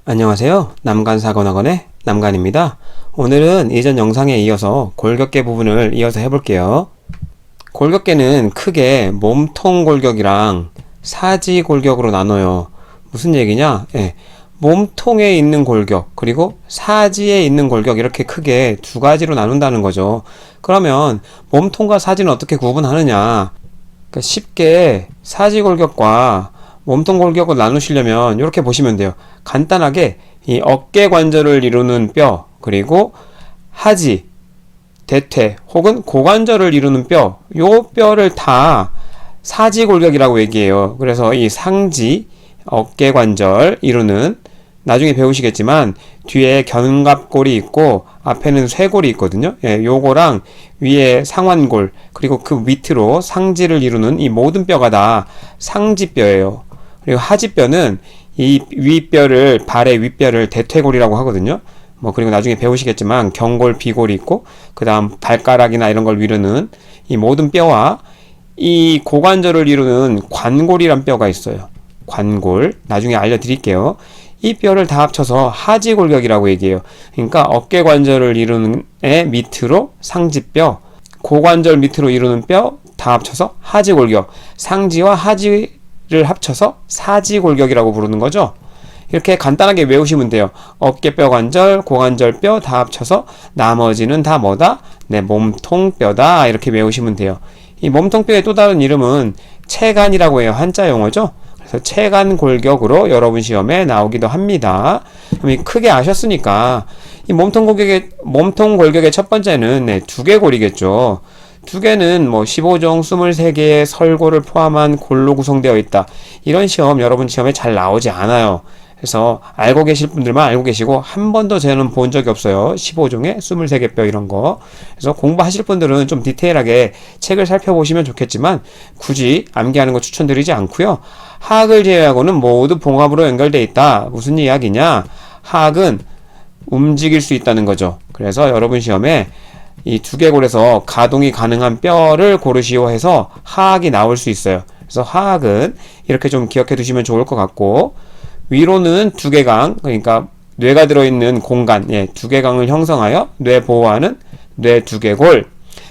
안녕하세요. 남간사관학원의 남간입니다. 오늘은 이전 영상에 이어서 골격계 부분을 이어서 해볼게요. 골격계는 크게 몸통 골격이랑 사지 골격으로 나눠요. 무슨 얘기냐? 몸통에 있는 골격 그리고 사지에 있는 골격 이렇게 크게 두 가지로 나눈다는 거죠. 그러면 몸통과 사지는 어떻게 구분하느냐? 그러니까 쉽게 사지 골격과 몸통 골격을 나누시려면 이렇게 보시면 돼요. 간단하게 이 어깨 관절을 이루는 뼈 그리고 하지, 대퇴 혹은 고관절을 이루는 뼈, 요 뼈를 다 사지 골격이라고 얘기해요. 그래서 이 상지, 어깨 관절 이루는 나중에 배우시겠지만 뒤에 견갑골이 있고 앞에는 쇄골이 있거든요. 요거랑 위에 상완골 그리고 그 밑으로 상지를 이루는 이 모든 뼈가 다 상지뼈예요. 그리고 하지뼈는 이 윗뼈를 발의 윗뼈를 대퇴골이라고 하거든요. 그리고 나중에 배우시겠지만 경골, 비골이 있고 그 다음 발가락이나 이런 걸 이루는 이 모든 뼈와 이 고관절을 이루는 관골이란 뼈가 있어요. 관골 나중에 알려드릴게요. 이 뼈를 다 합쳐서 하지골격이라고 얘기해요. 그러니까 어깨 관절을 이루는 애 밑으로 상지뼈, 고관절 밑으로 이루는 뼈 다 합쳐서 하지골격, 상지와 하지를 합쳐서 사지골격이라고 부르는 거죠. 이렇게 간단하게 외우시면 돼요. 어깨뼈 관절, 고관절뼈 다 합쳐서 나머지는 다 뭐다? 몸통뼈다. 이렇게 외우시면 돼요. 이 몸통뼈의 또 다른 이름은 체간이라고 해요. 한자 용어죠. 그래서 체간 골격으로 여러분 시험에 나오기도 합니다. 그럼 크게 아셨으니까 이 몸통 골격의 첫 번째는 두개골이겠죠. 두개는 15종 23개의 설골을 포함한 골로 구성되어 있다. 이런 시험 여러분 시험에 잘 나오지 않아요. 그래서 알고 계실 분들만 알고 계시고 한 번도 저는 본 적이 없어요. 15종에 23개 뼈 이런 거. 그래서 공부하실 분들은 좀 디테일하게 책을 살펴보시면 좋겠지만 굳이 암기하는 거 추천드리지 않고요. 하악을 제외하고는 모두 봉합으로 연결되어 있다. 무슨 이야기냐? 하악은 움직일 수 있다는 거죠. 그래서 여러분 시험에 이 두개골에서 가동이 가능한 뼈를 고르시오 해서 하악이 나올 수 있어요. 그래서 하악은 이렇게 좀 기억해 두시면 좋을 것 같고, 위로는 두개강, 그러니까 뇌가 들어있는 공간, 두개강을 형성하여 뇌 보호하는 뇌 두개골,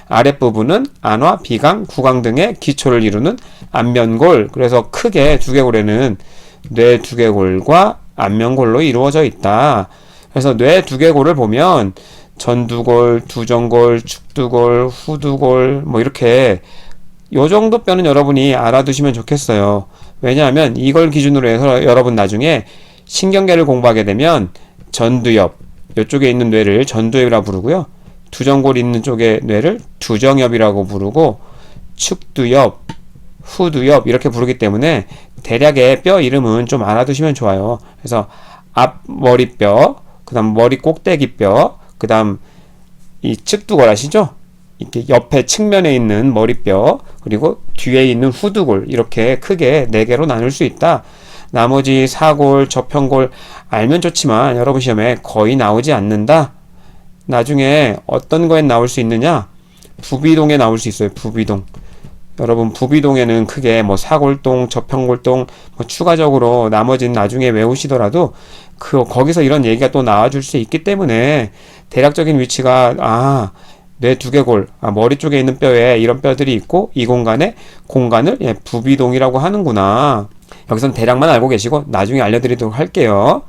아랫부분은 안화, 비강, 구강 등의 기초를 이루는 안면골. 그래서 크게 두개골에는 뇌 두개골과 안면골로 이루어져 있다. 그래서 뇌 두개골을 보면 전두골, 두정골, 축두골, 후두골 이렇게 요 정도 뼈는 여러분이 알아두시면 좋겠어요. 왜냐하면 이걸 기준으로 해서 여러분 나중에 신경계를 공부하게 되면 전두엽, 이쪽에 있는 뇌를 전두엽이라고 부르고요. 두정골이 있는 쪽의 뇌를 두정엽이라고 부르고 축두엽, 후두엽 이렇게 부르기 때문에 대략의 뼈 이름은 좀 알아두시면 좋아요. 그래서 앞머리뼈, 그 다음 머리 꼭대기뼈, 그 다음 이 측두골 아시죠? 이렇게 옆에 측면에 있는 머리뼈 그리고 뒤에 있는 후두골 이렇게 크게 4개로 나눌 수 있다. 나머지 사골, 저편골 알면 좋지만 여러분 시험에 거의 나오지 않는다. 나중에 어떤 거에 나올 수 있느냐? 부비동에 나올 수 있어요. 부비동. 여러분 부비동에는 크게 사골동, 저편골동 추가적으로 나머지는 나중에 외우시더라도 거기서 이런 얘기가 또 나와줄 수 있기 때문에 대략적인 위치가 뇌 두개골, 머리 쪽에 있는 뼈에 이런 뼈들이 있고 이 공간을 부비동이라고 하는구나. 여기선 대략만 알고 계시고 나중에 알려드리도록 할게요.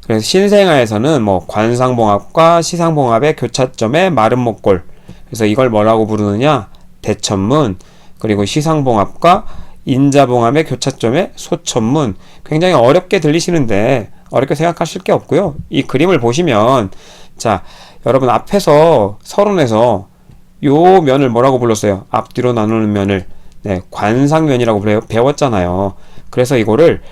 그래서 신생아에서는 관상봉합과 시상봉합의 교차점의 마른 목골. 그래서 이걸 뭐라고 부르느냐? 대천문. 그리고 시상봉합과 인자봉합의 교차점의 소천문. 굉장히 어렵게 들리시는데 어렵게 생각하실 게 없고요. 이 그림을 보시면 자, 여러분 앞에서 서론에서 요 면을 뭐라고 불렀어요? 앞뒤로 나누는 면을 관상면이라고 배웠잖아요. 그래서 이거를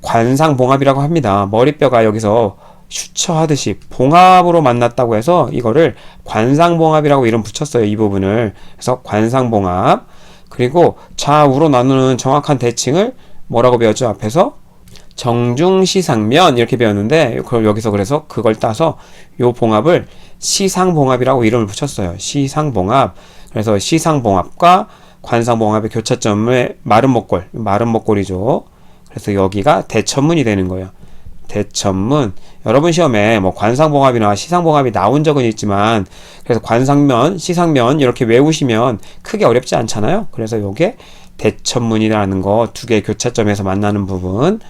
관상봉합이라고 합니다. 머리뼈가 여기서 슈처하듯이 봉합으로 만났다고 해서 이거를 관상봉합이라고 이름 붙였어요. 이 부분을. 그래서 관상봉합. 그리고 좌우로 나누는 정확한 대칭을 뭐라고 배웠죠? 앞에서 정중시상면 이렇게 배웠는데 그걸 여기서 그래서 그걸 따서 요 봉합을 시상봉합이라고 이름을 붙였어요. 시상봉합. 그래서 시상봉합과 관상봉합의 교차점의 마른 목골이죠. 그래서 여기가 대천문이 되는 거예요. 대천문. 여러분 시험에 뭐 관상봉합이나 시상봉합이 나온 적은 있지만, 그래서 관상면, 시상면 이렇게 외우시면 크게 어렵지 않잖아요. 그래서 요게 대천문이라는 거 두 개 교차점에서 만나는 부분.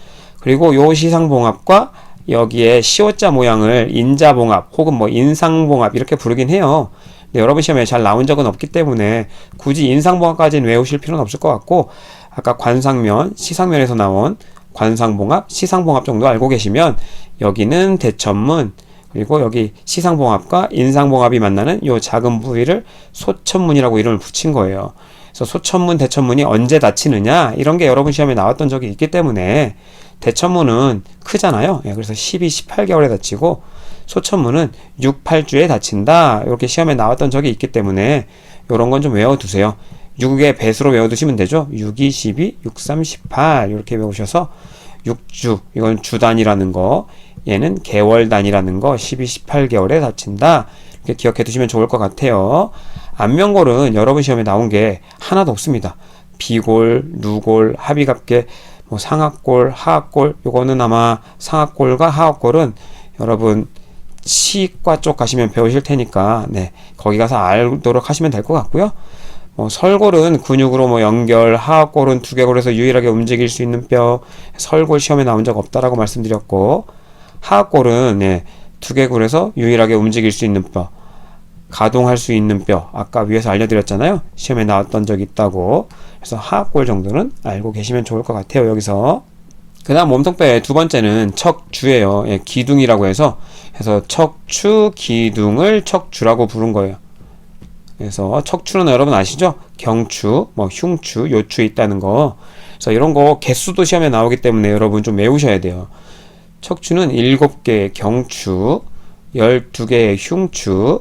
그리고 요 시상봉합과 여기에 시옷자 모양을 인자봉합 혹은 뭐 인상봉합 이렇게 부르긴 해요. 근데 여러분 시험에 잘 나온 적은 없기 때문에 굳이 인상봉합까지는 외우실 필요는 없을 것 같고, 아까 관상면, 시상면에서 나온 관상봉합, 시상봉합 정도 알고 계시면 여기는 대천문, 그리고 여기 시상봉합과 인상봉합이 만나는 요 작은 부위를 소천문이라고 이름을 붙인 거예요. 그래서 소천문, 대천문이 언제 닫히느냐 이런 게 여러분 시험에 나왔던 적이 있기 때문에, 대천문은 크잖아요. 그래서 12, 18개월에 닫히고 소천문은 6, 8주에 닫힌다. 이렇게 시험에 나왔던 적이 있기 때문에 이런 건 좀 외워두세요. 6의 배수로 외워두시면 되죠. 6, 2, 12, 6, 3, 18 이렇게 외우셔서 6주, 이건 주단이라는 거, 얘는 개월단이라는 거, 12, 18개월에 닫힌다. 이렇게 기억해 두시면 좋을 것 같아요. 안면골은 여러분 시험에 나온 게 하나도 없습니다. 비골, 누골, 합의갑계, 뭐 상악골, 하악골, 요거는 아마 상악골과 하악골은 여러분 치과 쪽 가시면 배우실 테니까, 네, 거기 가서 알도록 하시면 될 것 같고요. 설골은 근육으로 뭐 연결, 하악골은 두개골에서 유일하게 움직일 수 있는 뼈, 설골 시험에 나온 적 없다라고 말씀드렸고, 하악골은 두개골에서 유일하게 움직일 수 있는 뼈, 가동할 수 있는 뼈, 아까 위에서 알려드렸잖아요. 시험에 나왔던 적이 있다고. 그래서 하악골 정도는 알고 계시면 좋을 것 같아요. 여기서 그 다음 몸통뼈의 두 번째는 척주예요. 기둥이라고 해서 척추, 기둥을 척주라고 부른 거예요. 그래서 척추는 여러분 아시죠? 경추, 뭐 흉추, 요추 있다는 거. 그래서 이런 거 개수도 시험에 나오기 때문에 여러분 좀 외우셔야 돼요. 척추는 7개의 경추, 12개의 흉추,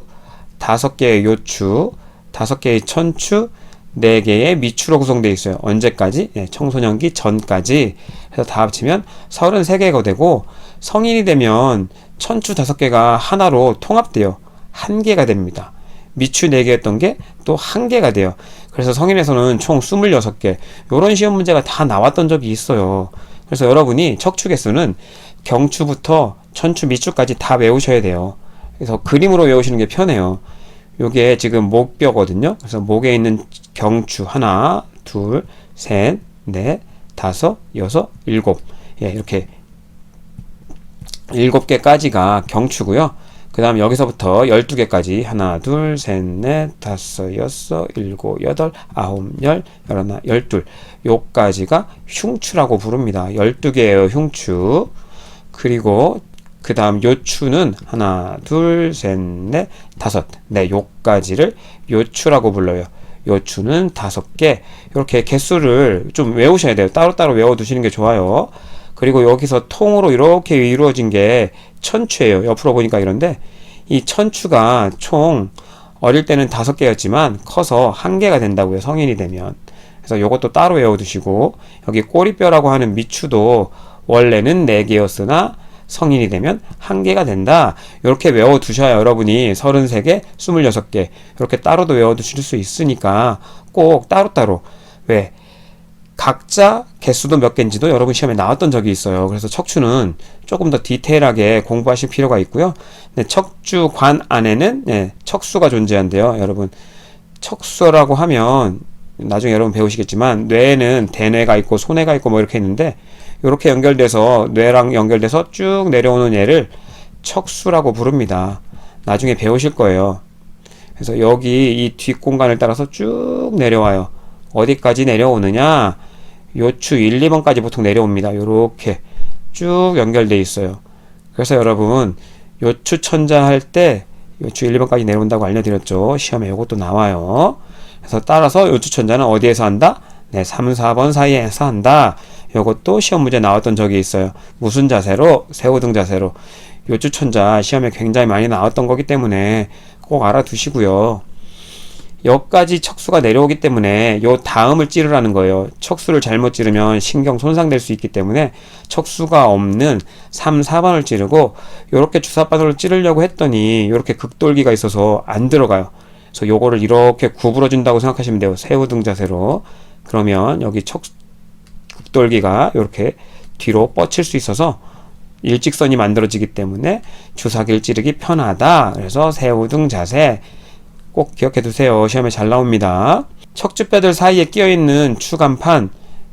5개의 요추, 5개의 천추, 4개의 미추로 구성되어 있어요. 언제까지? 청소년기 전까지. 그래서 다 합치면 33개가 되고, 성인이 되면 천추 5개가 하나로 통합돼요. 1개가 됩니다. 미추 4개였던 게 또 1개가 돼요. 그래서 성인에서는 총 26개. 요런 시험 문제가 다 나왔던 적이 있어요. 그래서 여러분이 척추 개수는 경추부터 천추, 미추까지 다 외우셔야 돼요. 그래서 그림으로 외우시는 게 편해요. 요게 지금 목뼈거든요. 그래서 목에 있는 경추 하나, 둘, 셋, 넷, 다섯, 여섯, 일곱. 이렇게 7개까지가 경추고요. 그 다음 여기서부터 12개까지 하나, 둘, 셋, 넷, 다섯, 여섯, 일곱, 여덟, 아홉, 열, 열하나, 열둘. 요까지가 흉추라고 부릅니다. 12개예요, 흉추. 그리고 그 다음 요추는 하나, 둘, 셋, 넷, 다섯. 네, 요까지를 요추라고 불러요. 요추는 5개. 이렇게 개수를 좀 외우셔야 돼요. 따로따로 외워두시는 게 좋아요. 그리고 여기서 통으로 이렇게 이루어진 게 천추예요. 옆으로 보니까 이런데, 이 천추가 총 어릴 때는 5개였지만 커서 1개가 된다고요. 성인이 되면. 그래서 요것도 따로 외워두시고, 여기 꼬리뼈라고 하는 미추도 원래는 4개였으나 성인이 되면 1개가 된다. 이렇게 외워두셔야 여러분이 33개, 26개 이렇게 따로도 외워두실 수 있으니까 꼭 따로따로, 왜? 각자 개수도 몇 개인지도 여러분 시험에 나왔던 적이 있어요. 그래서 척추는 조금 더 디테일하게 공부하실 필요가 있고요. 척추관 안에는 척수가 존재한대요. 여러분, 척수라고 하면 나중에 여러분 배우시겠지만 뇌에는 대뇌가 있고 소뇌가 있고 뭐 이렇게 있는데, 이렇게 연결돼서 뇌랑 연결돼서 쭉 내려오는 얘를 척수라고 부릅니다. 나중에 배우실 거예요. 그래서 여기 이 뒷공간을 따라서 쭉 내려와요. 어디까지 내려오느냐? 요추 1, 2번까지 보통 내려옵니다. 요렇게 쭉 연결돼 있어요. 그래서 여러분 요추 천자 할 때 요추 1, 2번까지 내려온다고 알려드렸죠. 시험에 요것도 나와요. 그래서 따라서 요추 천자는 어디에서 한다? 3, 4번 사이에서 한다. 요것도 시험 문제 나왔던 적이 있어요. 무슨 자세로? 새우등 자세로. 요추 천자 시험에 굉장히 많이 나왔던 거기 때문에 꼭 알아두시고요. 여기까지 척수가 내려오기 때문에 요 다음을 찌르라는 거예요. 척수를 잘못 찌르면 신경 손상될 수 있기 때문에 척수가 없는 3, 4번을 찌르고, 요렇게 주사바늘로 찌르려고 했더니 요렇게 극돌기가 있어서 안 들어가요. 그래서 요거를 이렇게 구부러 준다고 생각하시면 돼요. 새우등 자세로. 그러면 여기 극돌기가 요렇게 뒤로 뻗칠 수 있어서 일직선이 만들어지기 때문에 주사기를 찌르기 편하다. 그래서 새우등 자세 꼭 기억해 두세요. 시험에 잘 나옵니다. 척추뼈들 사이에 끼어있는 추간판,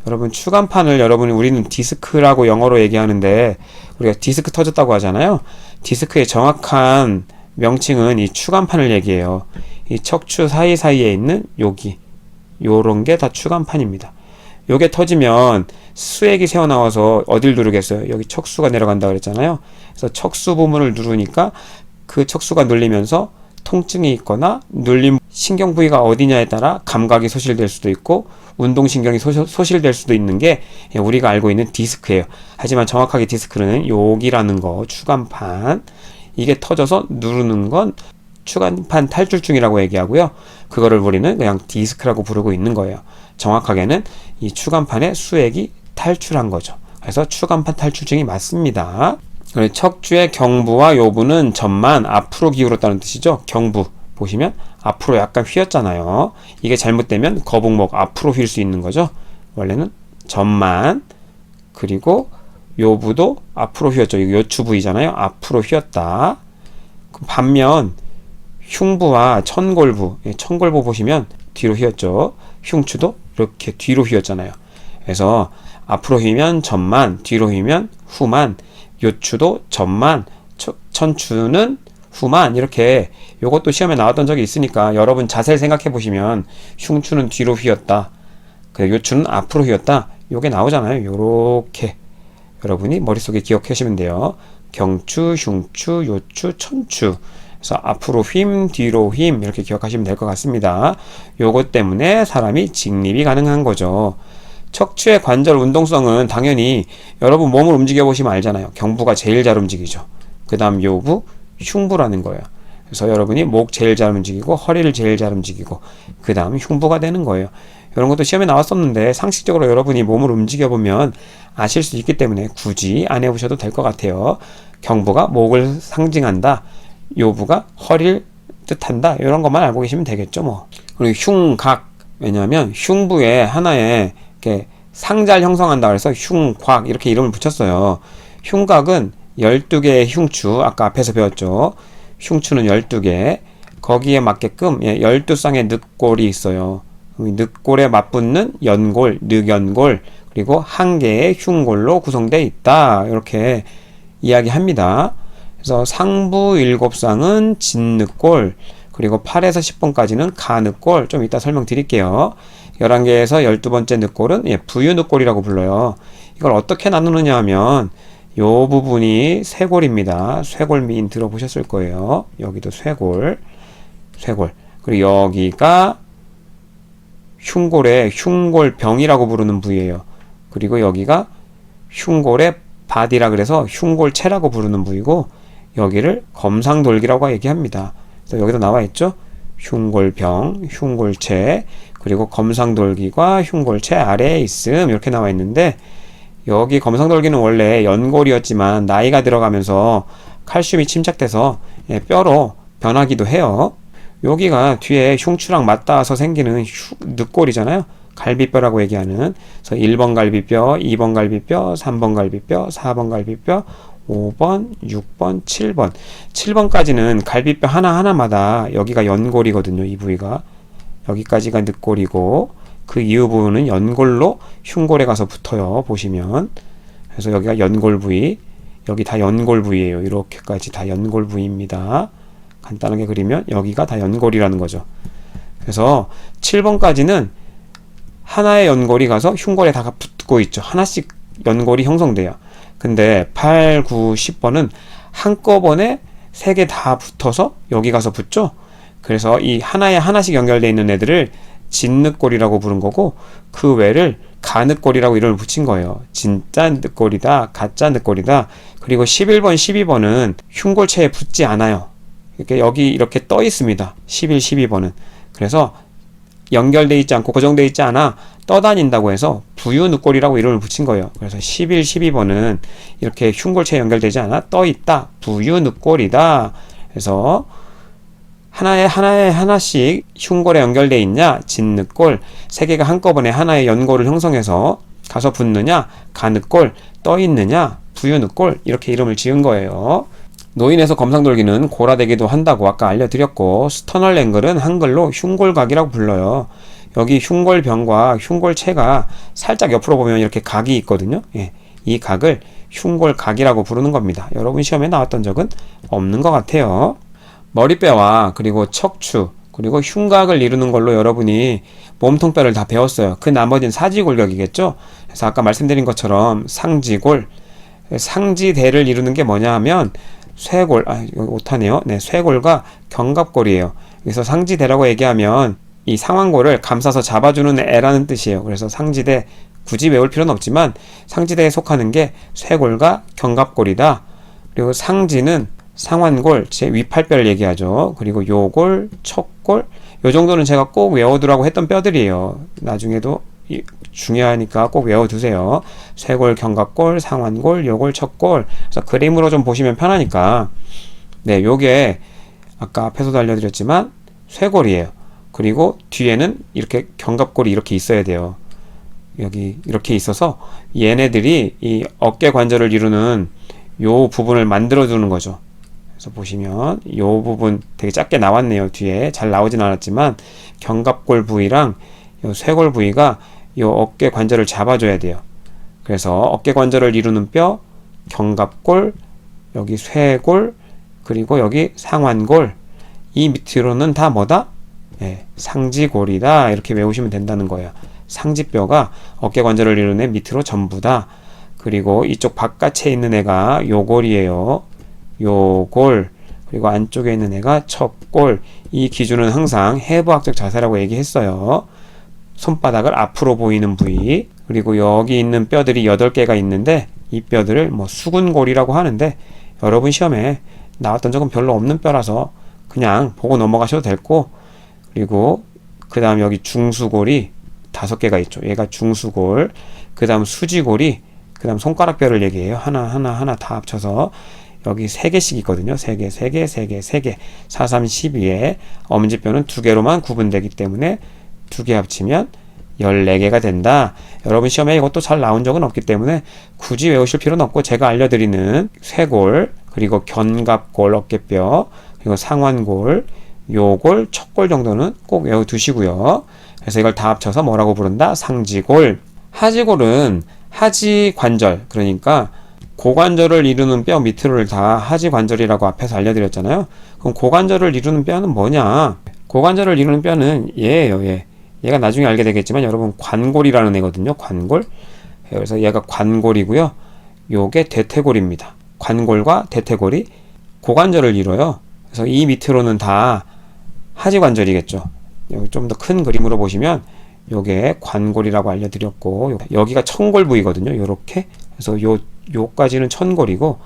여러분 추간판을 우리는 디스크라고 영어로 얘기하는데 우리가 디스크 터졌다고 하잖아요. 디스크의 정확한 명칭은 이 추간판을 얘기해요. 이 척추 사이사이에 있는 여기 요런 게 다 추간판입니다. 요게 터지면 수액이 새어나와서 어딜 누르겠어요? 여기 척수가 내려간다 그랬잖아요. 그래서 척수 부분을 누르니까 그 척수가 눌리면서 통증이 있거나 눌림 신경 부위가 어디냐에 따라 감각이 소실될 수도 있고 운동신경이 소실될 수도 있는 게 우리가 알고 있는 디스크예요. 하지만 정확하게 디스크는 여기라는 거, 추간판. 이게 터져서 누르는 건 추간판 탈출증이라고 얘기하고요. 그거를 우리는 그냥 디스크라고 부르고 있는 거예요. 정확하게는 이 추간판에 수액이 탈출한 거죠. 그래서 추간판 탈출증이 맞습니다. 척추의 경부와 요부는 전만 앞으로 기울었다는 뜻이죠. 경부 보시면 앞으로 약간 휘었잖아요. 이게 잘못되면 거북목 앞으로 휠 수 있는 거죠. 원래는 전만, 그리고 요부도 앞으로 휘었죠. 이거 요추 부위잖아요. 앞으로 휘었다. 반면 흉부와 천골부, 천골부 보시면 뒤로 휘었죠. 흉추도 이렇게 뒤로 휘었잖아요. 그래서 앞으로 휘면 전만, 뒤로 휘면 후만, 요추도 전만, 천추는 후만, 이렇게 요것도 시험에 나왔던 적이 있으니까 여러분 자세히 생각해 보시면 흉추는 뒤로 휘었다, 요추는 앞으로 휘었다, 요게 나오잖아요. 요렇게 여러분이 머릿속에 기억하시면 돼요. 경추, 흉추, 요추, 천추. 그래서 앞으로 휨, 뒤로 휨 이렇게 기억하시면 될 것 같습니다. 요것 때문에 사람이 직립이 가능한 거죠. 척추의 관절 운동성은 당연히 여러분 몸을 움직여 보시면 알잖아요. 경부가 제일 잘 움직이죠. 그 다음 요부, 흉부라는 거예요. 그래서 여러분이 목 제일 잘 움직이고 허리를 제일 잘 움직이고 그 다음 흉부가 되는 거예요. 이런 것도 시험에 나왔었는데 상식적으로 여러분이 몸을 움직여 보면 아실 수 있기 때문에 굳이 안 해보셔도 될 것 같아요. 경부가 목을 상징한다, 요부가 허리를 뜻한다, 이런 것만 알고 계시면 되겠죠 뭐. 그리고 흉각, 왜냐하면 흉부에 하나의 이렇게 상자를 형성한다 그래서 흉곽 이렇게 이름을 붙였어요. 흉곽은 12개의 흉추, 아까 앞에서 배웠죠. 흉추는 12개, 거기에 맞게끔 12쌍의 늑골이 있어요. 늑골에 맞붙는 연골, 늑연골, 그리고 한 개의 흉골로 구성되어 있다, 이렇게 이야기합니다. 그래서 상부 7쌍은 진늑골, 그리고 8에서 10번까지는 가늑골, 좀 이따 설명드릴게요. 11개에서 12번째 늑골은 부유늑골이라고 불러요. 이걸 어떻게 나누느냐 하면 요 부분이 쇄골입니다. 쇄골미인 들어보셨을 거예요. 여기도 쇄골. 그리고 여기가 흉골의 흉골병이라고 부르는 부위예요. 그리고 여기가 흉골의 바디라 그래서 흉골체라고 부르는 부위고, 여기를 검상돌기라고 얘기합니다. 그래서 여기도 나와 있죠. 흉골병, 흉골체, 그리고 검상돌기가 흉골체 아래에 있음, 이렇게 나와 있는데, 여기 검상돌기는 원래 연골이었지만 나이가 들어가면서 칼슘이 침착돼서 뼈로 변하기도 해요. 여기가 뒤에 흉추랑 맞닿아서 생기는 늑골이잖아요. 갈비뼈라고 얘기하는. 그래서 1번 갈비뼈, 2번 갈비뼈, 3번 갈비뼈, 4번 갈비뼈, 5번, 6번, 7번. 7번까지는 갈비뼈 하나하나마다 여기가 연골이거든요. 이 부위가. 여기까지가 늑골이고, 그 이후 부분은 연골로 흉골에 가서 붙어요. 보시면. 그래서 여기가 연골 부위, 여기 다 연골 부위예요. 이렇게까지 다 연골 부위입니다. 간단하게 그리면 여기가 다 연골이라는 거죠. 그래서 7번까지는 하나의 연골이 가서 흉골에 다 붙고 있죠. 하나씩 연골이 형성돼요. 근데 8, 9, 10번은 한꺼번에 3개 다 붙어서 여기 가서 붙죠. 그래서 이 하나에 하나씩 연결되어 있는 애들을 진늑골이라고 부른 거고, 그 외를 가늑골이라고 이름을 붙인 거예요. 진짜 늑골이다, 가짜 늑골이다. 그리고 11번, 12번은 흉골체에 붙지 않아요. 이렇게 여기 이렇게 떠 있습니다. 11, 12번은. 그래서 연결되어 있지 않고 고정되어 있지 않아 떠다닌다고 해서 부유늑골이라고 이름을 붙인 거예요. 그래서 11, 12번은 이렇게 흉골체에 연결되지 않아 떠 있다, 부유늑골이다. 그래서 하나씩 흉골에 연결되어 있냐, 진늑골, 3개가 한꺼번에 하나의 연골을 형성해서 가서 붙느냐, 가늑골, 떠 있느냐, 부유늑골 이렇게 이름을 지은 거예요. 노인에서 검상돌기는 고라되기도 한다고 아까 알려드렸고, 스터널 앵글은 한글로 흉골각이라고 불러요. 여기 흉골병과 흉골체가 살짝 옆으로 보면 이렇게 각이 있거든요. 예, 이 각을 흉골각이라고 부르는 겁니다. 여러분 시험에 나왔던 적은 없는 것 같아요. 머리뼈와 그리고 척추 그리고 흉곽을 이루는 걸로 여러분이 몸통뼈를 다 배웠어요. 그 나머지는 사지골격이겠죠. 그래서 아까 말씀드린 것처럼 상지골, 상지대를 이루는 게 뭐냐 하면 쇄골, 이거 못하네요. 네, 쇄골과 견갑골이에요. 그래서 상지대라고 얘기하면 이 상완골을 감싸서 잡아주는 애라는 뜻이에요. 그래서 상지대 굳이 외울 필요는 없지만 상지대에 속하는 게 쇄골과 견갑골이다. 그리고 상지는 상완골, 제 위팔뼈를 얘기하죠. 그리고 요골, 척골, 요 정도는 제가 꼭 외워두라고 했던 뼈들이에요. 나중에도 중요하니까 꼭 외워두세요. 쇄골, 견갑골, 상완골, 요골, 척골. 그래서 그림으로 좀 보시면 편하니까. 네, 요게 아까 앞에서도 알려드렸지만 쇄골이에요. 그리고 뒤에는 이렇게 견갑골이 이렇게 있어야 돼요. 여기 이렇게 있어서 얘네들이 이 어깨 관절을 이루는 요 부분을 만들어 주는 거죠. 그래서 보시면 요 부분 되게 작게 나왔네요. 뒤에 잘 나오진 않았지만 견갑골 부위랑 요 쇄골 부위가 요 어깨 관절을 잡아줘야 돼요. 그래서 어깨 관절을 이루는 뼈, 견갑골, 여기 쇄골, 그리고 여기 상완골, 이 밑으로는 다 뭐다? 네, 상지골이다. 이렇게 외우시면 된다는 거예요. 상지뼈가 어깨 관절을 이루는 애 밑으로 전부다. 그리고 이쪽 바깥에 있는 애가 요골이에요. 요골. 그리고 안쪽에 있는 애가 척골. 이 기준은 항상 해부학적 자세라고 얘기했어요. 손바닥을 앞으로 보이는 부위. 그리고 여기 있는 뼈들이 8개가 있는데 이 뼈들을 뭐 수근골이라고 하는데 여러분 시험에 나왔던 적은 별로 없는 뼈라서 그냥 보고 넘어가셔도 됐고, 그리고 그 다음 여기 중수골이 5개가 있죠. 얘가 중수골. 그 다음 수지골이, 그 다음 손가락뼈를 얘기해요. 하나 다 합쳐서 여기 3개씩 있거든요. 3개, 3개, 3개, 3개. 4, 3, 12에 엄지뼈는 2개로만 구분되기 때문에 2개 합치면 14개가 된다. 여러분 시험에 이것도 잘 나온 적은 없기 때문에 굳이 외우실 필요는 없고, 제가 알려드리는 쇄골, 그리고 견갑골 어깨뼈, 그리고 상완골, 요골, 척골 정도는 꼭 외워두시고요. 그래서 이걸 다 합쳐서 뭐라고 부른다? 상지골. 하지골은 하지관절, 그러니까 고관절을 이루는 뼈 밑으로를 다 하지관절이라고 앞에서 알려드렸잖아요. 그럼 고관절을 이루는 뼈는 뭐냐? 고관절을 이루는 뼈는 얘예요. 얘가 나중에 알게 되겠지만 여러분 관골이라는 애거든요. 관골. 그래서 얘가 관골이고요. 요게 대퇴골입니다. 관골과 대퇴골이 고관절을 이뤄요. 그래서 이 밑으로는 다 하지관절이겠죠. 여기 좀 더 큰 그림으로 보시면 요게 관골이라고 알려드렸고, 여기가 천골 부위거든요. 요렇게. 그래서 요까지는 천골이고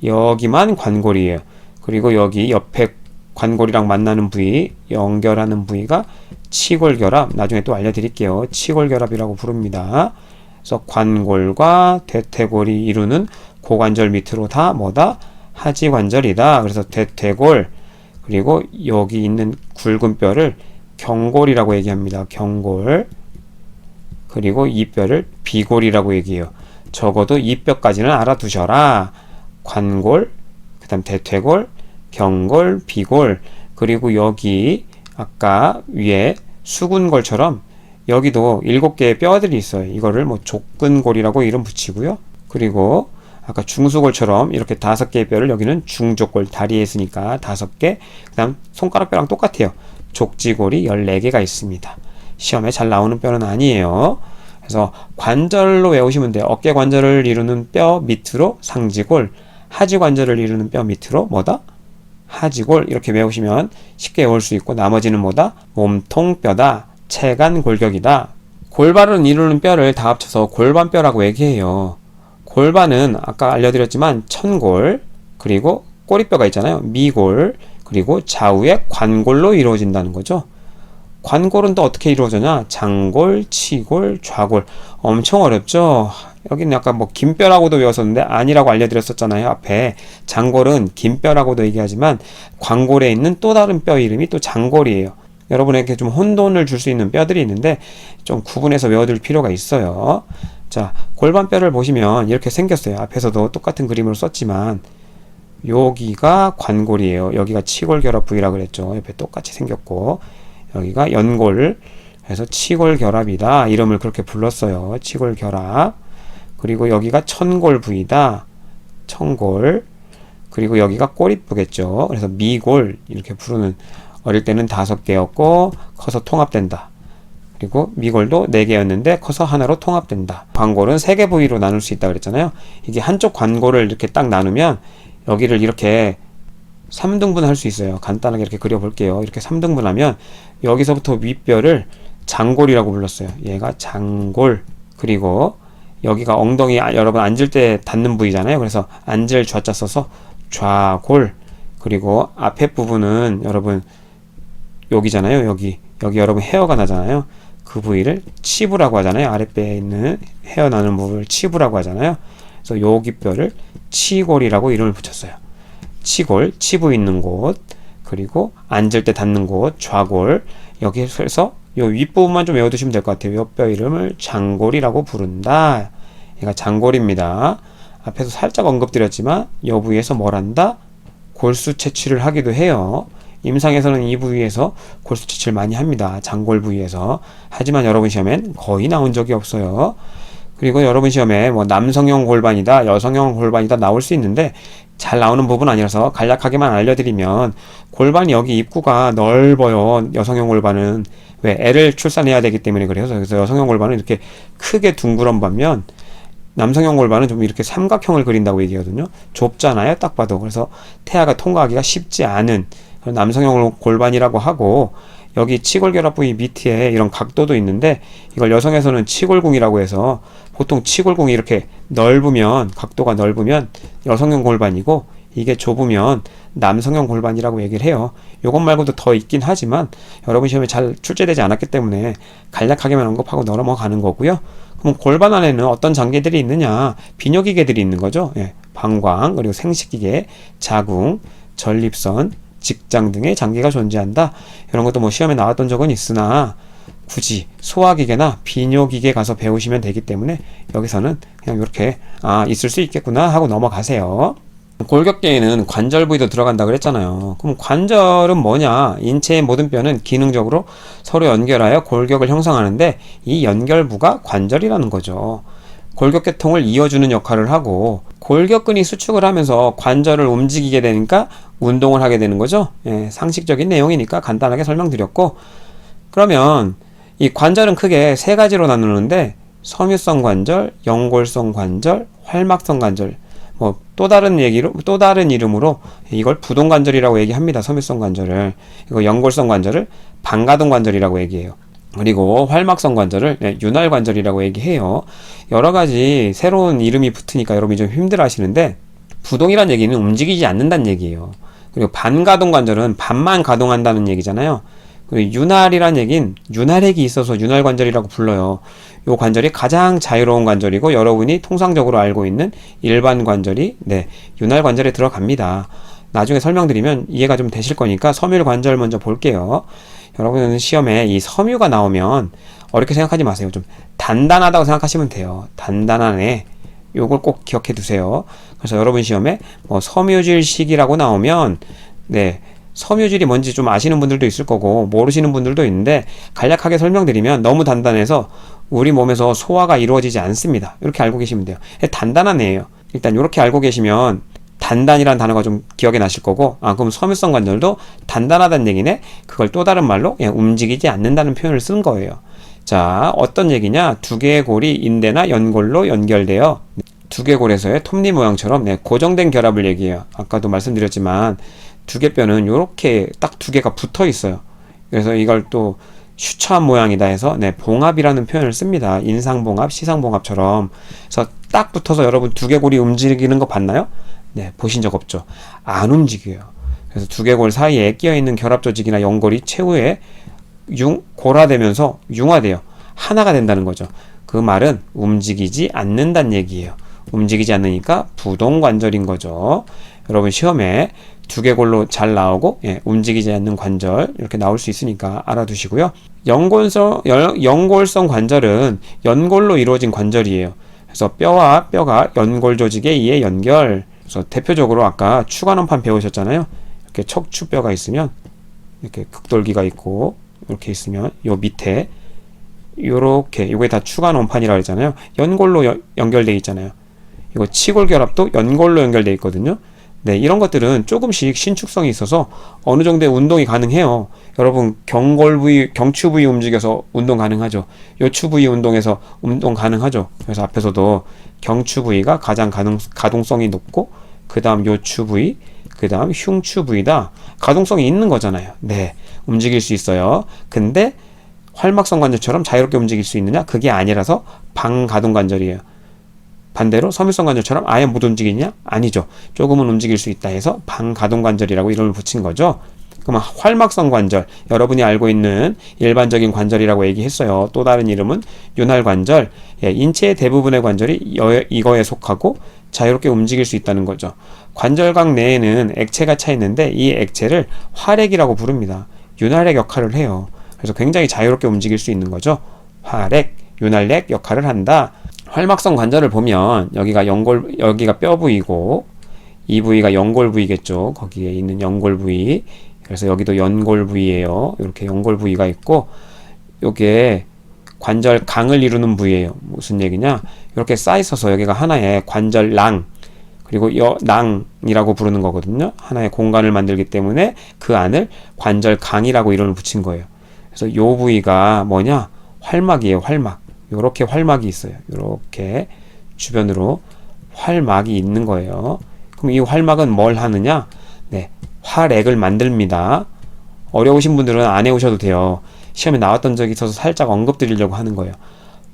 여기만 관골이에요. 그리고 여기 옆에 관골이랑 만나는 부위, 연결하는 부위가 치골결합. 나중에 또 알려드릴게요. 치골결합이라고 부릅니다. 그래서 관골과 대퇴골이 이루는 고관절 밑으로 다 뭐다? 하지관절이다. 그래서 대퇴골, 그리고 여기 있는 굵은 뼈를 경골이라고 얘기합니다. 경골. 그리고 이 뼈를 비골이라고 얘기해요. 적어도 이 뼈까지는 알아두셔라. 관골, 그 다음 대퇴골, 경골, 비골. 그리고 여기 아까 위에 수근골처럼 여기도 7개의 뼈들이 있어요. 이거를 뭐 족근골이라고 이름 붙이고요. 그리고 아까 중수골처럼 이렇게 5개의 뼈를 여기는 중족골, 다리에 있으니까 5개. 그 다음 손가락뼈랑 똑같아요. 족지골이 14개가 있습니다. 시험에 잘 나오는 뼈는 아니에요. 그래서 관절로 외우시면 돼요. 어깨 관절을 이루는 뼈 밑으로 상지골, 하지 관절을 이루는 뼈 밑으로 뭐다? 하지골. 이렇게 외우시면 쉽게 외울 수 있고, 나머지는 뭐다? 몸통뼈다. 체간골격이다. 골반을 이루는 뼈를 다 합쳐서 골반뼈라고 얘기해요. 골반은 아까 알려드렸지만 천골, 그리고 꼬리뼈가 있잖아요. 미골, 그리고 좌우에 관골로 이루어진다는 거죠. 관골은 또 어떻게 이루어지냐? 장골, 치골, 좌골. 엄청 어렵죠? 여기는 약간 뭐 긴뼈라고도 외웠었는데 아니라고 알려드렸었잖아요. 앞에 장골은 긴뼈라고도 얘기하지만 관골에 있는 또 다른 뼈 이름이 또 장골이에요. 여러분에게 좀 혼돈을 줄 수 있는 뼈들이 있는데 좀 구분해서 외워둘 필요가 있어요. 자, 골반뼈를 보시면 이렇게 생겼어요. 앞에서도 똑같은 그림으로 썼지만 여기가 관골이에요. 여기가 치골결합 부위라고 그랬죠. 옆에 똑같이 생겼고 여기가 연골, 그래서 치골결합이다. 이름을 그렇게 불렀어요. 치골결합. 그리고 여기가 천골 부위다. 천골. 그리고 여기가 꼬리부겠죠. 그래서 미골 이렇게 부르는, 어릴 때는 5개였고 커서 통합된다. 그리고 미골도 4개였는데 커서 하나로 통합된다. 관골은 3개 부위로 나눌 수 있다고 그랬잖아요. 이게 한쪽 관골을 이렇게 딱 나누면 여기를 이렇게 3등분 할 수 있어요. 간단하게 이렇게 그려볼게요. 이렇게 3등분 하면 여기서부터 윗뼈를 장골이라고 불렀어요. 얘가 장골. 그리고 여기가 엉덩이, 여러분 앉을 때 닿는 부위잖아요. 그래서 앉을 좌자 써서 좌골. 그리고 앞에 부분은 여러분 여기잖아요. 여기 여러분 헤어가 나잖아요. 그 부위를 치부라고 하잖아요. 아랫배에 있는 헤어 나는 부분을 치부라고 하잖아요. 그래서 여기 뼈를 치골이라고 이름을 붙였어요. 치골, 치부 있는 곳. 그리고 앉을 때 닿는 곳 좌골. 여기서 요 윗부분만 좀 외워두시면 될 것 같아요. 요 뼈 이름을 장골이라고 부른다. 얘가 장골입니다. 앞에서 살짝 언급드렸지만 요 부위에서 뭘 한다? 골수 채취를 하기도 해요. 임상에서는 이 부위에서 골수 채취를 많이 합니다. 장골 부위에서. 하지만 여러분 시험엔 거의 나온 적이 없어요. 그리고 여러분 시험에 뭐 남성형 골반이다, 여성형 골반이다 나올 수 있는데 잘 나오는 부분 아니라서 간략하게만 알려드리면, 골반이 여기 입구가 넓어요. 여성형 골반은 왜 애를 출산해야 되기 때문에 그래요. 그래서 여성형 골반은 이렇게 크게 둥그런 반면 남성형 골반은 좀 이렇게 삼각형을 그린다고 얘기하거든요. 좁잖아요, 딱 봐도. 그래서 태아가 통과하기가 쉽지 않은 남성형 골반이라고 하고, 여기 치골결합 부위 밑에 이런 각도도 있는데 이걸 여성에서는 치골궁이라고 해서, 보통 치골궁이 이렇게 넓으면, 각도가 넓으면 여성형 골반이고 이게 좁으면 남성형 골반이라고 얘기를 해요. 요것 말고도 더 있긴 하지만 여러분 시험에 잘 출제되지 않았기 때문에 간략하게만 언급하고 넘어가는 거고요. 그럼 골반 안에는 어떤 장기들이 있느냐? 비뇨기계들이 있는 거죠. 예, 방광, 그리고 생식기계, 자궁, 전립선, 직장 등의 장기가 존재한다. 이런 것도 뭐 시험에 나왔던 적은 있으나 굳이 소화기계나 비뇨기계 가서 배우시면 되기 때문에 여기서는 그냥 이렇게 있을 수 있겠구나 하고 넘어가세요. 골격계에는 관절 부위도 들어간다 그랬잖아요. 그럼 관절은 뭐냐? 인체의 모든 뼈는 기능적으로 서로 연결하여 골격을 형성하는데 이 연결부가 관절이라는 거죠. 골격계통을 이어주는 역할을 하고, 골격근이 수축을 하면서 관절을 움직이게 되니까 운동을 하게 되는 거죠. 예, 상식적인 내용이니까 간단하게 설명드렸고, 그러면 이 관절은 크게 3가지로 나누는데 섬유성 관절, 연골성 관절, 활막성 관절, 뭐 또 다른 이름으로 이걸 부동 관절이라고 얘기합니다. 섬유성 관절을. 이거 연골성 관절을 방가동 관절이라고 얘기해요. 그리고 활막성 관절을 윤활 관절이라고 얘기해요. 여러 가지 새로운 이름이 붙으니까 여러분이 좀 힘들어 하시는데, 부동이란 얘기는 움직이지 않는다는 얘기예요. 그리고 반가동 관절은 반만 가동한다는 얘기잖아요. 그리고 윤활이란 얘기는 윤활액이 있어서 윤활 관절이라고 불러요. 요 관절이 가장 자유로운 관절이고 여러분이 통상적으로 알고 있는 일반 관절이 윤활 관절에 들어갑니다. 나중에 설명드리면 이해가 좀 되실 거니까 섬유 관절 먼저 볼게요. 여러분은 시험에 이 섬유가 나오면 어렵게 생각하지 마세요. 좀 단단하다고 생각하시면 돼요. 단단하네. 요걸 꼭 기억해 두세요. 그래서 여러분 시험에 뭐 섬유질식이라고 나오면 섬유질이 뭔지 좀 아시는 분들도 있을 거고 모르시는 분들도 있는데, 간략하게 설명드리면 너무 단단해서 우리 몸에서 소화가 이루어지지 않습니다. 이렇게 알고 계시면 돼요. 단단한 애예요. 일단 이렇게 알고 계시면 단단이라는 단어가 좀 기억에 나실 거고, 그럼 섬유성 관절도 단단하다는 얘기네. 그걸 또 다른 말로 움직이지 않는다는 표현을 쓴 거예요. 자, 어떤 얘기냐? 2개의 골이 인대나 연골로 연결되어 2개 골에서의 톱니 모양처럼 고정된 결합을 얘기해요. 아까도 말씀드렸지만 2개 뼈는 이렇게 딱 2개가 붙어 있어요. 그래서 이걸 또 슈처한 모양이다 해서 봉합이라는 표현을 씁니다. 인상봉합, 시상봉합처럼. 그래서 딱 붙어서 여러분 2개 골이 움직이는 거 봤나요? 보신 적 없죠. 안 움직여요. 그래서 2개 골 사이에 끼어있는 결합 조직이나 연골이 최후에 골화되면서 융화돼요. 하나가 된다는 거죠. 그 말은 움직이지 않는다는 얘기예요. 움직이지 않으니까 부동관절인 거죠. 여러분 시험에 두개골로 잘 나오고 움직이지 않는 관절 이렇게 나올 수 있으니까 알아두시고요. 연골성 관절은 연골로 이루어진 관절이에요. 그래서 뼈와 뼈가 연골 조직에 의해 연결. 그래서 대표적으로 아까 추간원판 배우셨잖아요. 이렇게 척추뼈가 있으면 이렇게 극돌기가 있고 이렇게 있으면 요 밑에 요렇게 요게 다 추간원판이라고 했잖아요. 연골로 연결돼 있잖아요. 이거 치골결합도 연골로 연결돼 있거든요. 네, 이런 것들은 조금씩 신축성이 있어서 어느 정도의 운동이 가능해요. 여러분 경골 부위, 경추 부위 움직여서 운동 가능하죠. 요추 부위 운동해서 운동 가능하죠. 그래서 앞에서도 경추 부위가 가장 가동성이 높고 그 다음 요추 부위, 그 다음 흉추 부위다. 가동성이 있는 거잖아요. 네, 움직일 수 있어요. 근데 활막성 관절처럼 자유롭게 움직일 수 있느냐? 그게 아니라서 방가동 관절이에요. 반대로 섬유성 관절처럼 아예 못 움직이냐? 아니죠. 조금은 움직일 수 있다 해서 방가동 관절이라고 이름을 붙인 거죠. 그러면 활막성 관절, 여러분이 알고 있는 일반적인 관절이라고 얘기했어요. 또 다른 이름은 윤활 관절. 인체의 대부분의 관절이 이거에 속하고 자유롭게 움직일 수 있다는 거죠. 관절각 내에는 액체가 차 있는데 이 액체를 활액이라고 부릅니다. 윤활액 역할을 해요. 그래서 굉장히 자유롭게 움직일 수 있는 거죠. 활액, 윤활액 역할을 한다. 활막성 관절을 보면 여기가 뼈 부위고 이 부위가 연골 부위겠죠. 거기에 있는 연골 부위. 그래서 여기도 연골 부위예요. 이렇게 연골 부위가 있고 요게 관절강을 이루는 부위예요. 무슨 얘기냐? 이렇게 쌓여 있어서 여기가 하나의 관절낭 그리고 낭이라고 부르는 거거든요. 하나의 공간을 만들기 때문에 그 안을 관절강이라고 이름을 붙인 거예요. 그래서 요 부위가 뭐냐? 활막이에요. 활막. 요렇게 활막이 있어요. 요렇게 주변으로 활막이 있는 거예요. 그럼 이 활막은 뭘 하느냐? 네, 활액을 만듭니다. 어려우신 분들은 안 해오셔도 돼요. 시험에 나왔던 적이 있어서 살짝 언급 드리려고 하는 거예요.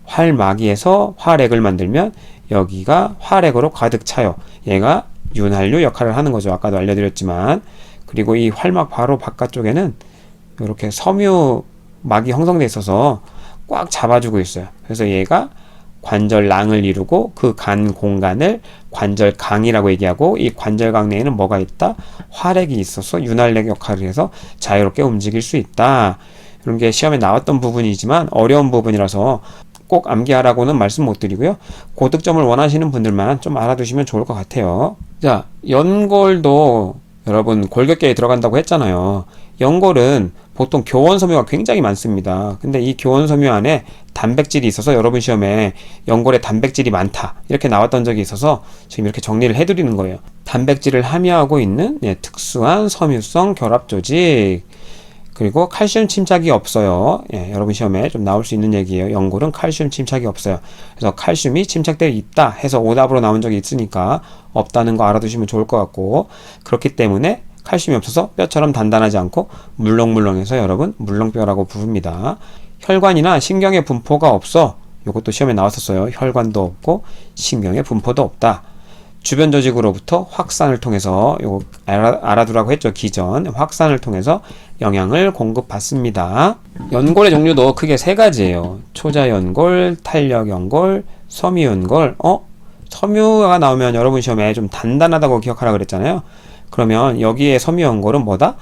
활막이에서 활액을 만들면 여기가 활액으로 가득 차요. 얘가 윤활유 역할을 하는 거죠. 아까도 알려드렸지만. 그리고 이 활막 바로 바깥쪽에는 이렇게 섬유막이 형성되어 있어서 꽉 잡아주고 있어요. 그래서 얘가 관절낭을 이루고 그 간 공간을 관절강이라고 얘기하고 이 관절강 내에는 뭐가 있다? 활액이 있어서 윤활액 역할을 해서 자유롭게 움직일 수 있다. 이런 게 시험에 나왔던 부분이지만 어려운 부분이라서 꼭 암기하라고는 말씀 못 드리고요. 고득점을 원하시는 분들만 좀 알아두시면 좋을 것 같아요. 자, 연골도 여러분 골격계에 들어간다고 했잖아요. 연골은 보통 교원섬유가 굉장히 많습니다. 근데 이 교원섬유 안에 단백질이 있어서 여러분 시험에 연골에 단백질이 많다 이렇게 나왔던 적이 있어서 지금 이렇게 정리를 해드리는 거예요. 단백질을 함유하고 있는 특수한 섬유성 결합조직 그리고 칼슘 침착이 없어요. 여러분 시험에 좀 나올 수 있는 얘기예요. 연골은 칼슘 침착이 없어요. 그래서 칼슘이 침착되어 있다 해서 오답으로 나온 적이 있으니까 없다는 거 알아두시면 좋을 것 같고 그렇기 때문에 칼슘이 없어서 뼈처럼 단단하지 않고 물렁물렁해서 여러분 물렁뼈라고 부릅니다. 혈관이나 신경의 분포가 없어. 이것도 시험에 나왔었어요. 혈관도 없고 신경의 분포도 없다. 주변 조직으로부터 확산을 통해서 이거 알아두라고 했죠. 기전 확산을 통해서 영양을 공급받습니다. 연골의 종류도 크게 세 가지예요. 초자연골, 탄력연골, 섬유연골. 섬유가 나오면 여러분 시험에 좀 단단하다고 기억하라 그랬잖아요. 그러면 여기에 섬유연골은 뭐다?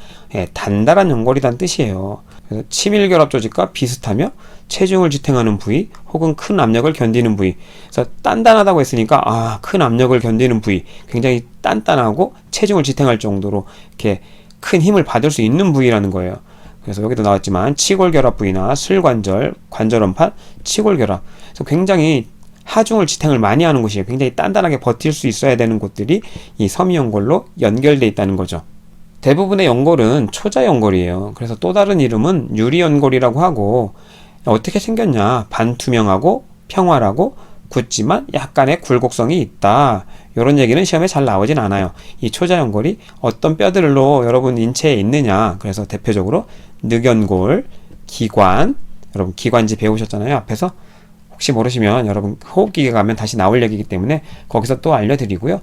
단단한 연골이란 뜻이에요. 그래서 치밀결합 조직과 비슷하며 체중을 지탱하는 부위 혹은 큰 압력을 견디는 부위. 그래서 단단하다고 했으니까 큰 압력을 견디는 부위, 굉장히 단단하고 체중을 지탱할 정도로 이렇게 큰 힘을 받을 수 있는 부위라는 거예요. 그래서 여기도 나왔지만 치골결합 부위나 슬관절, 관절원판, 치골결합. 그래서 굉장히 하중을 지탱을 많이 하는 곳이에요. 굉장히 단단하게 버틸 수 있어야 되는 곳들이 이 섬유연골로 연결되어 있다는 거죠. 대부분의 연골은 초자연골이에요. 그래서 또 다른 이름은 유리연골이라고 하고 어떻게 생겼냐? 반투명하고 평활하고 굳지만 약간의 굴곡성이 있다. 이런 얘기는 시험에 잘 나오진 않아요. 이 초자연골이 어떤 뼈들로 여러분 인체에 있느냐? 그래서 대표적으로 늑연골, 기관, 여러분 기관지 배우셨잖아요. 앞에서. 혹시 모르시면 여러분 호흡기계 가면 다시 나올 얘기이기 때문에 거기서 또 알려드리고요.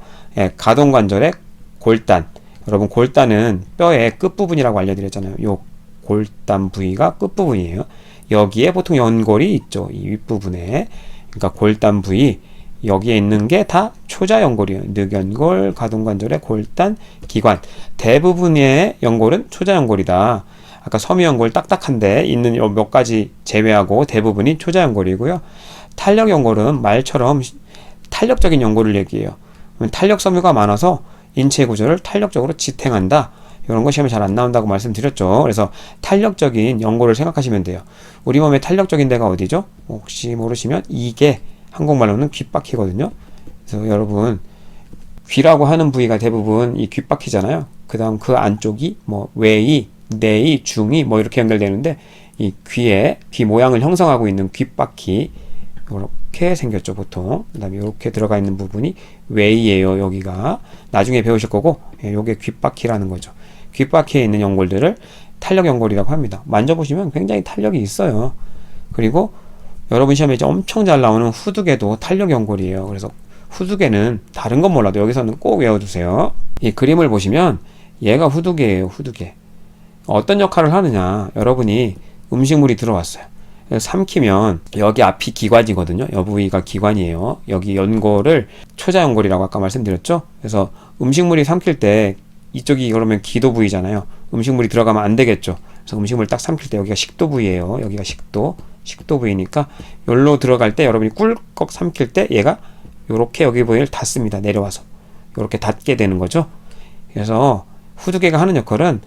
가동관절의 골단. 여러분 골단은 뼈의 끝부분이라고 알려드렸잖아요. 요 골단 부위가 끝부분이에요. 여기에 보통 연골이 있죠. 이 윗부분에. 그러니까 골단 부위, 여기에 있는 게 다 초자연골이에요. 늑연골, 가동관절의 골단, 기관. 대부분의 연골은 초자연골이다. 아까 섬유연골 딱딱한데 있는 몇 가지 제외하고 대부분이 초자연골이고요. 탄력연골은 말처럼 탄력적인 연골을 얘기해요. 탄력 섬유가 많아서 인체 구조를 탄력적으로 지탱한다. 이런 거 시험에 잘 안 나온다고 말씀드렸죠. 그래서 탄력적인 연골을 생각하시면 돼요. 우리 몸의 탄력적인 데가 어디죠? 혹시 모르시면 이게 한국말로는 귓바퀴거든요. 그래서 여러분 귀라고 하는 부위가 대부분 이 귓바퀴잖아요. 그 다음 그 안쪽이 뭐 외이, 내이, 중이 뭐 이렇게 연결되는데 이 귀에 귀 모양을 형성하고 있는 귓바퀴 이렇게 생겼죠 보통. 그 다음에 이렇게 들어가 있는 부분이 외이에요. 여기가 나중에 배우실 거고 요게 귓바퀴라는 거죠. 귓바퀴에 있는 연골들을 탄력 연골이라고 합니다. 만져보시면 굉장히 탄력이 있어요. 그리고 여러분 시험에 이제 엄청 잘 나오는 후두개도 탄력 연골이에요. 그래서 후두개는 다른 건 몰라도 여기서는 꼭 외워두세요. 이 그림을 보시면 얘가 후두개예요. 후두개. 어떤 역할을 하느냐. 여러분이 음식물이 들어왔어요. 삼키면 여기 앞이 기관이거든요. 여 부위가 기관이에요. 여기 연골을 초자연골이라고 아까 말씀드렸죠. 그래서 음식물이 삼킬 때 이쪽이 그러면 기도 부위잖아요. 음식물이 들어가면 안 되겠죠. 그래서 음식물 딱 삼킬 때 여기가 식도 부위예요. 여기가 식도 부위니까 여기로 들어갈 때 여러분이 꿀꺽 삼킬 때 얘가 요렇게 여기 부위를 닫습니다. 내려와서 요렇게 닫게 되는 거죠. 그래서 후두개가 하는 역할은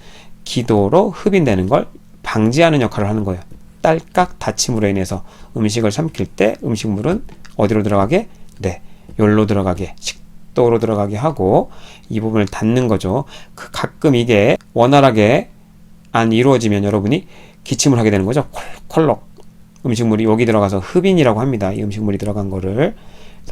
기도로 흡인되는 걸 방지하는 역할을 하는 거예요. 딸깍 닫힘으로 인해서 음식을 삼킬 때 음식물은 어디로 들어가게? 네, 여기로 들어가게, 식도로 들어가게 하고 이 부분을 닫는 거죠. 가끔 이게 원활하게 안 이루어지면 여러분이 기침을 하게 되는 거죠. 콜록 음식물이 여기 들어가서 흡인이라고 합니다. 이 음식물이 들어간 거를.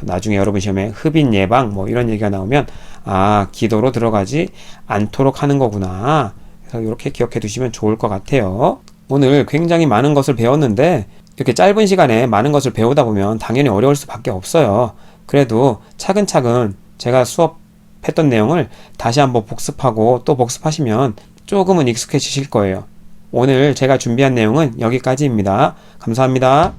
나중에 여러분 시험에 흡인 예방 뭐 이런 얘기가 나오면 아 기도로 들어가지 않도록 하는 거구나. 그래서 이렇게 기억해 두시면 좋을 것 같아요. 오늘 굉장히 많은 것을 배웠는데 이렇게 짧은 시간에 많은 것을 배우다 보면 당연히 어려울 수밖에 없어요. 그래도 차근차근 제가 수업했던 내용을 다시 한번 복습하고 또 복습하시면 조금은 익숙해지실 거예요. 오늘 제가 준비한 내용은 여기까지입니다. 감사합니다.